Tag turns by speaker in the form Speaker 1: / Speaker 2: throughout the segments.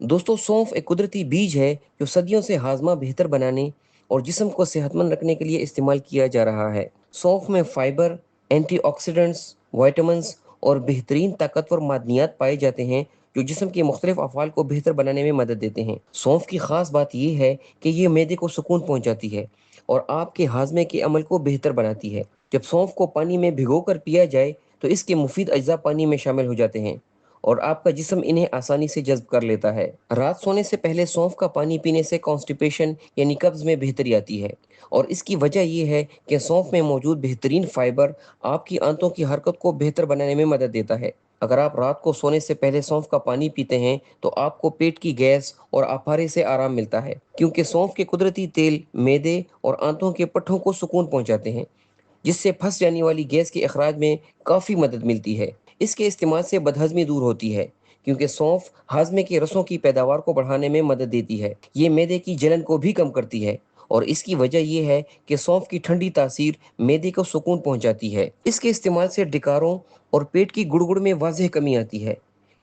Speaker 1: दोस्तों, सौंफ एक कुदरती बीज है जो सदियों से हाजमा बेहतर बनाने और जिस्म को सेहतमंद रखने के लिए इस्तेमाल किया जा रहा है। सौंफ में फाइबर, एंटीऑक्सीडेंट्स, विटामिन्स और बेहतरीन ताकतवर मादनियात पाए जाते हैं जो जिस्म के मुख्तलिफ अफ़ाल को बेहतर बनाने में मदद देते हैं। सौंफ की ख़ास बात यह है कि ये मैदे को सुकून पहुंचाती है और आपके हाजमे के अमल को बेहतर बनाती है। जब सौंफ को पानी में भिगोकर पिया जाए तो इसके मुफीद अज्जा पानी में शामिल हो जाते हैं और आपका जिस्म इन्हें आसानी से जज़्ब कर लेता है। रात सोने से पहले सौंफ का पानी पीने से कॉन्स्टिपेशन यानी कब्ज़ में बेहतरी आती है और इसकी वजह ये है कि सौंफ में मौजूद बेहतरीन फाइबर आपकी आंतों की हरकत को बेहतर बनाने में मदद देता है। अगर आप रात को सोने से पहले सौंफ का पानी पीते हैं तो आपको पेट की गैस और अफारे से आराम मिलता है, क्योंकि सौंफ के कुदरती तेल मैदे और आंतों के पट्ठों को सुकून पहुंचाते हैं, जिससे फंस जाने वाली गैस के अखराज में काफ़ी मदद मिलती है। इसके इस्तेमाल से बदहज़मी दूर होती है, क्योंकि सौंफ हाजमे के रसों की पैदावार को बढ़ाने में मदद देती है। ये मैदे की जलन को भी कम करती है और इसकी वजह ये है कि सौंफ की ठंडी तासीर मैदे को सुकून पहुंचाती है। इसके इस्तेमाल से डिकारों और पेट की गुड़गुड़ में वाज़ेह कमी आती है,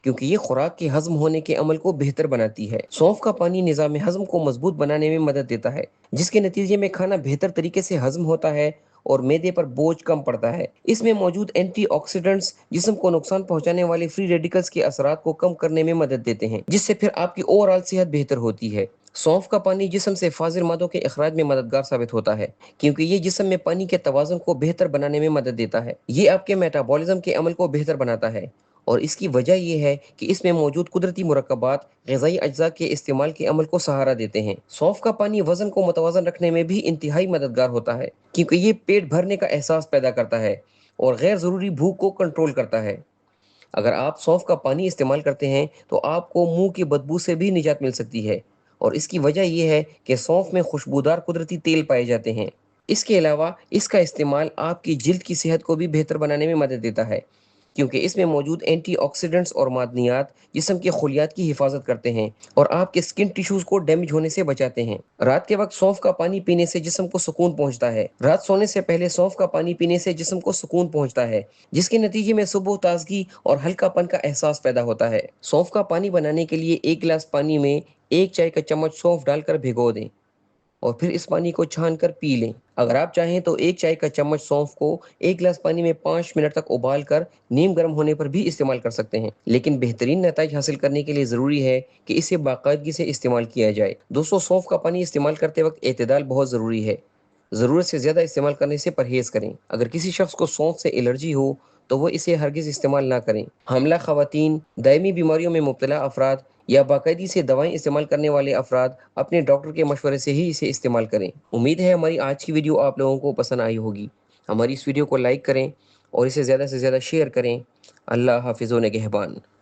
Speaker 1: क्योंकि ये खुराक के हजम होने के अमल को बेहतर बनाती है। सौंफ का पानी निज़ाम हजम को मजबूत बनाने में मदद देता है, जिसके नतीजे में खाना बेहतर तरीके से हजम होता है और मैदे पर बोझ कम पड़ता है। इसमें मौजूद एंटीऑक्सीडेंट्स जिस्म को नुकसान पहुंचाने वाले फ्री रेडिकल्स के असरात को कम करने में मदद देते हैं, जिससे फिर आपकी ओवरऑल सेहत बेहतर होती है। सौंफ का पानी जिस्म से फाजिल मादों के अखराज में मददगार साबित होता है, क्योंकि ये जिस्म में पानी के तवाज़ुन को बेहतर बनाने में मदद देता है। ये आपके मेटाबॉलिज्म के अमल को बेहतर बनाता है और इसकी वजह यह है कि इसमें मौजूद कुदरती मुरक्कबात ग़िज़ाई अज्जा के इस्तेमाल के अमल को सहारा देते हैं। सौंफ का पानी वज़न को मुतवाज़न रखने में भी इंतहाई मददगार होता है, क्योंकि ये पेट भरने का एहसास पैदा करता है और गैर ज़रूरी भूख को कंट्रोल करता है। अगर आप सौंफ का पानी इस्तेमाल करते हैं तो आपको मुंह की बदबू से भी निजात मिल सकती है और इसकी वजह यह है कि सौंफ में खुशबूदार कुदरती तेल पाए जाते हैं। इसके अलावा इसका इस्तेमाल आपकी जिल्द की सेहत को भी बेहतर बनाने में मदद देता है, क्योंकि इसमें मौजूद एंटीऑक्सीडेंट्स और मादनियात जिस्म के खुलियात की हिफाजत करते हैं और आपके स्किन टिश्यूज को डैमेज होने से बचाते हैं। रात के वक्त सौंफ का पानी पीने से जिस्म को सुकून पहुंचता है। रात सोने से पहले सौंफ का पानी पीने से जिस्म को सुकून पहुंचता है, जिसके नतीजे में सुबह ताजगी और हल्कापन का एहसास पैदा होता है। सौंफ का पानी बनाने के लिए एक गिलास पानी में एक चाय का चम्मच सौंफ डालकर भिगो दें और फिर इस पानी को छान कर पी लें। अगर आप चाहें तो एक चाय का चम्मच सौंफ को एक गिलास पानी में 5 मिनट तक उबाल कर नीम गर्म होने पर भी इस्तेमाल कर सकते हैं, लेकिन बेहतरीन नतीजा हासिल करने के लिए ज़रूरी है कि इसे बाकायदगी से इस्तेमाल किया जाए। दोस्तों, सौंफ का पानी इस्तेमाल करते वक्त एतदाल बहुत ज़रूरी है। ज़रूरत से ज़्यादा इस्तेमाल करने से परहेज़ करें। अगर किसी शख्स को सौंफ से एलर्जी हो तो वो इसे हरगिज़ इस्तेमाल ना करें। हामला ख़वातीन, दायमी बीमारियों में मुब्तला अफराद या बाकायदगी से दवाएं इस्तेमाल करने वाले अफराद अपने डॉक्टर के मशवरे से ही इसे इस्तेमाल करें। उम्मीद है हमारी आज की वीडियो आप लोगों को पसंद आई होगी। हमारी इस वीडियो को लाइक करें और इसे ज़्यादा से ज़्यादा शेयर करें। अल्लाह हाफ़िज़ व निगहबान।